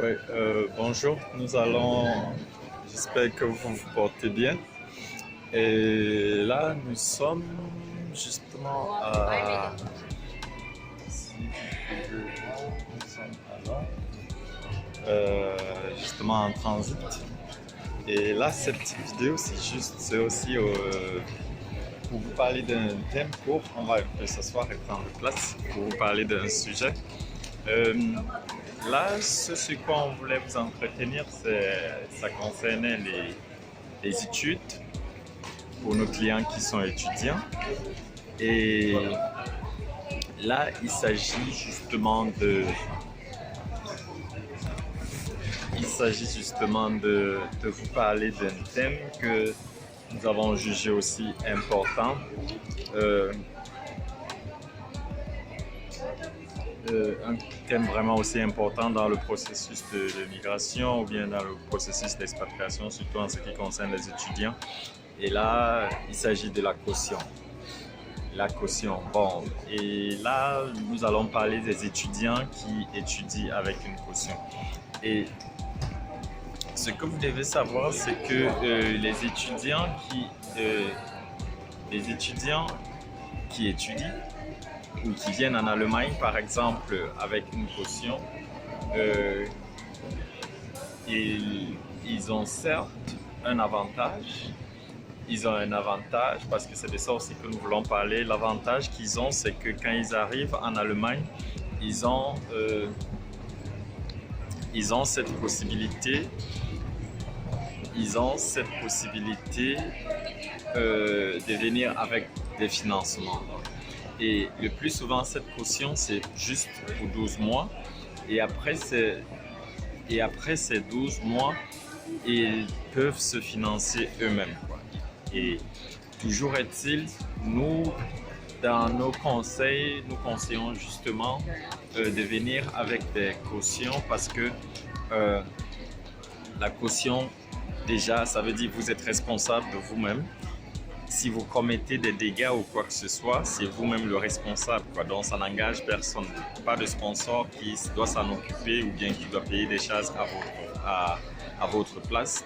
Ouais, bonjour, j'espère que vous vous portez bien. Et là, nous sommes justement si vous pouvez voir, nous sommes à Londres, justement en transit. Et là, cette vidéo, c'est aussi pour vous parler d'un thème court. On va un peu s'asseoir et prendre place pour vous parler d'un sujet. Là, ce sur quoi on voulait vous entretenir, ça concernait les études pour nos clients qui sont étudiants. Et là, il s'agit justement de vous parler d'un thème que nous avons jugé aussi important. Un thème vraiment aussi important dans le processus de migration ou bien dans le processus d'expatriation, surtout en ce qui concerne les étudiants. Et là, il s'agit de la caution. La caution. Bon, et là, nous allons parler des étudiants qui étudient avec une caution. Et ce que vous devez savoir, c'est que les étudiants qui étudient ou qui viennent en Allemagne, par exemple, avec une caution, ils ont certes un avantage. Ils ont un avantage parce que c'est de ça aussi que nous voulons parler. L'avantage qu'ils ont, c'est que quand ils arrivent en Allemagne, ils ont cette possibilité. De venir avec des financements. Et le plus souvent, cette caution, c'est juste pour 12 mois. Et après ces 12 mois, ils peuvent se financer eux-mêmes. Et toujours est-il, nous, dans nos conseils, nous conseillons justement de venir avec des cautions parce que la caution, déjà, ça veut dire que vous êtes responsable de vous-même. Si vous commettez des dégâts ou quoi que ce soit, c'est vous-même le responsable, Donc, ça n'engage personne. Pas de sponsor qui doit s'en occuper ou bien qui doit payer des charges à votre place.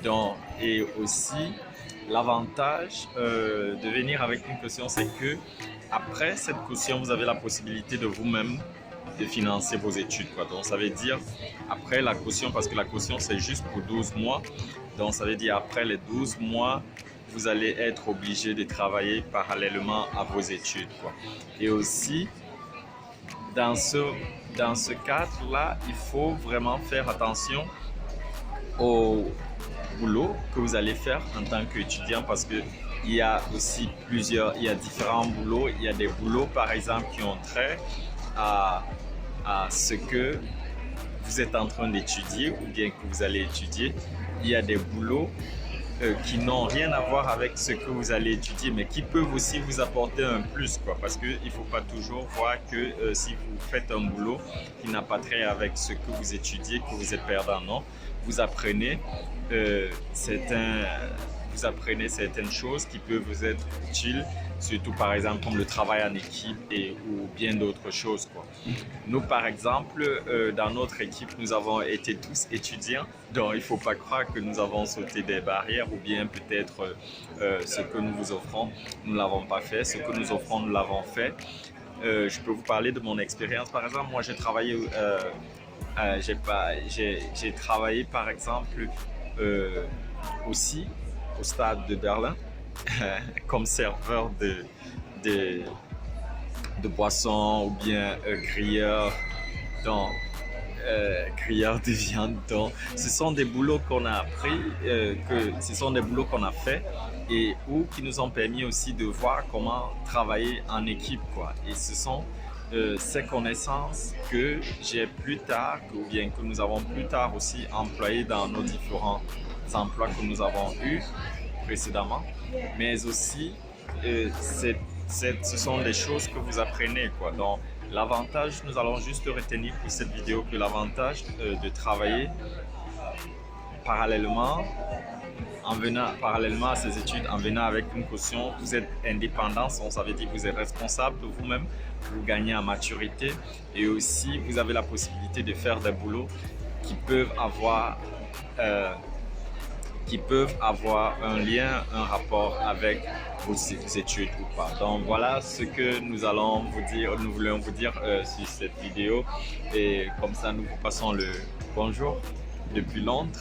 Donc, et aussi, l'avantage de venir avec une caution, c'est que après cette caution, vous avez la possibilité de vous-même de financer vos études. Donc, ça veut dire après la caution, parce que la caution, c'est juste pour 12 mois. Donc, ça veut dire après les 12 mois, vous allez être obligé de travailler parallèlement à vos études. Et aussi, dans ce cadre-là, il faut vraiment faire attention au boulot que vous allez faire en tant qu'étudiant parce qu'il y a aussi différents boulots. Il y a des boulots, par exemple, qui ont trait à ce que vous êtes en train d'étudier ou bien que vous allez étudier. Il y a des boulots qui n'ont rien à voir avec ce que vous allez étudier, mais qui peuvent aussi vous apporter un plus, parce qu'il ne faut pas toujours voir que si vous faites un boulot qui n'a pas trait avec ce que vous étudiez, que vous êtes perdant. Non, vous apprenez certaines choses qui peuvent vous être utiles, surtout par exemple comme le travail en équipe ou bien d'autres choses. Nous, par exemple, dans notre équipe, nous avons été tous étudiants, donc il ne faut pas croire que nous avons sauté des barrières ou bien peut-être ce que nous vous offrons, nous ne l'avons pas fait, ce que nous offrons, nous l'avons fait. Je peux vous parler de mon expérience. Par exemple, moi j'ai travaillé par exemple aussi au stade de Berlin comme serveur de boissons ou bien grilleur de viande. Donc, ce sont des boulots qu'on a appris, ce sont des boulots qu'on a fait et qui nous ont permis aussi de voir comment travailler en équipe. Et ce sont ces connaissances que j'ai plus tard, ou bien que nous avons plus tard aussi employées dans nos différents emplois que nous avons eus précédemment, mais aussi ce sont des choses que vous apprenez. Donc, l'avantage, nous allons juste retenir pour cette vidéo que l'avantage de travailler parallèlement à ces études, en venant avec une caution, vous êtes indépendant, ça veut dire que vous êtes responsable de vous-même, vous gagnez en maturité et aussi vous avez la possibilité de faire des boulots qui peuvent avoir un lien, un rapport avec vos études ou pas. Donc voilà ce que nous voulons vous dire sur cette vidéo, et comme ça nous vous passons le bonjour depuis Londres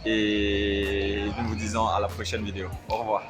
et nous vous disons à la prochaine vidéo. Au revoir.